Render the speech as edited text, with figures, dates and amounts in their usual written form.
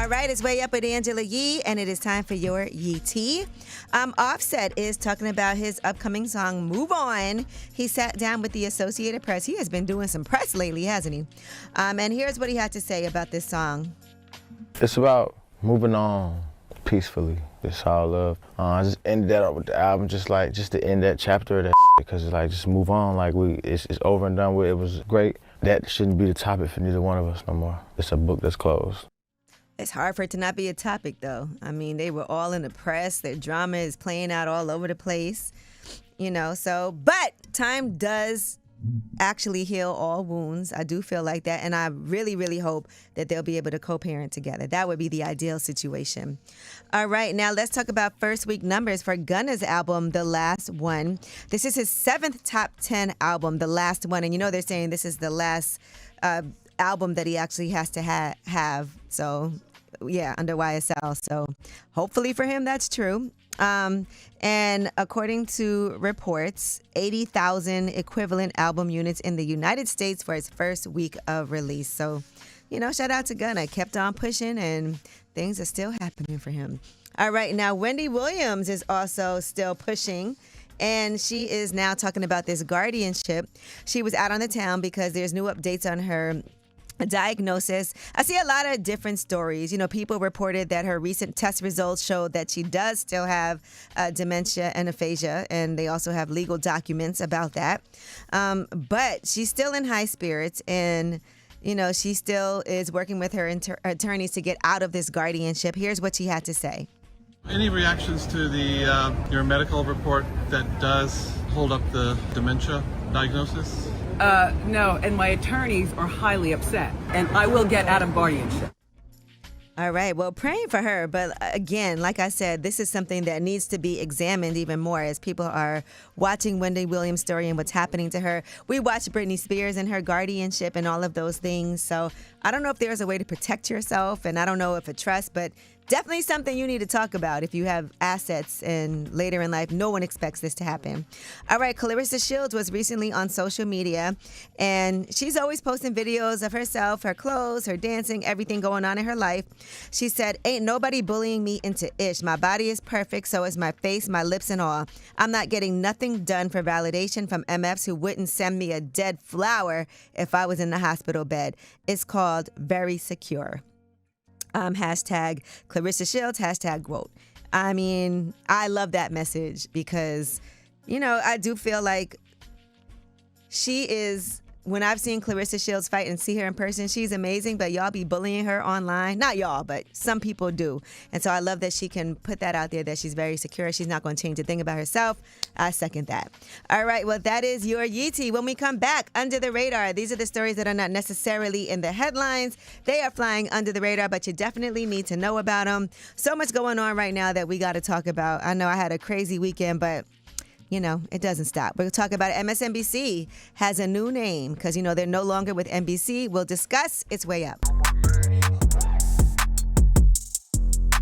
All right, it's Way Up with Angela Yee, and it is time for your Yee Tea. Offset is talking about his upcoming song, Move On. He sat down with the Associated Press. He has been doing some press lately, hasn't he? And here's what he had to say about this song. It's about moving on peacefully. It's all love. I just ended that up with the album, just to end that chapter of that because it's like, just move on. Like, it's over and done with. It was great. That shouldn't be the topic for neither one of us no more. It's a book that's closed. It's hard for it to not be a topic, though. I mean, they were all in the press. Their drama is playing out all over the place, but time does actually heal all wounds. I do feel like that, and I really, really hope that they'll be able to co-parent together. That would be the ideal situation. All right, now let's talk about first week numbers for Gunna's album, The Last One. This is his 7th top 10 album, The Last One, and they're saying this is the last album that he actually has to have. So, yeah, under YSL. So, hopefully for him, that's true. And according to reports, 80,000 equivalent album units in the United States for its first week of release. So, shout out to Gunna. Kept on pushing, and things are still happening for him. All right, now Wendy Williams is also still pushing. And she is now talking about this guardianship. She was out on the town because there's new updates on her diagnosis. I see a lot of different stories. People reported that her recent test results showed that she does still have dementia and aphasia, and they also have legal documents about that. But she's still in high spirits, and she still is working with her attorneys to get out of this guardianship. Here's what she had to say. Any reactions to your medical report that does hold up the dementia diagnosis? No, and my attorneys are highly upset, and I will get out of guardianship. All right. Well, praying for her. But again, like I said, this is something that needs to be examined even more as people are watching Wendy Williams' story and what's happening to her. We watched Britney Spears and her guardianship and all of those things. So I don't know if there's a way to protect yourself, and I don't know if a trust, but definitely something you need to talk about if you have assets and later in life. No one expects this to happen. All right, Clarissa Shields was recently on social media, and she's always posting videos of herself, her clothes, her dancing, everything going on in her life. She said, "Ain't nobody bullying me into ish. My body is perfect, so is my face, my lips, and all. I'm not getting nothing done for validation from MFs who wouldn't send me a dead flower if I was in the hospital bed. It's called Very Secure." Hashtag Clarissa Shields, hashtag quote. I mean, I love that message because, I do feel like she is, when I've seen Clarissa Shields fight and see her in person, she's amazing, but y'all be bullying her online. Not y'all, but some people do. And so I love that she can put that out there, that she's very secure. She's not going to change a thing about herself. I second that. All right, well, that is your Yee Tea. When we come back, under the radar, these are the stories that are not necessarily in the headlines. They are flying under the radar, but you definitely need to know about them. So much going on right now that we got to talk about. I know I had a crazy weekend, but it doesn't stop. We'll talk about it. MSNBC has a new name because, they're no longer with NBC. We'll discuss. It's Way Up.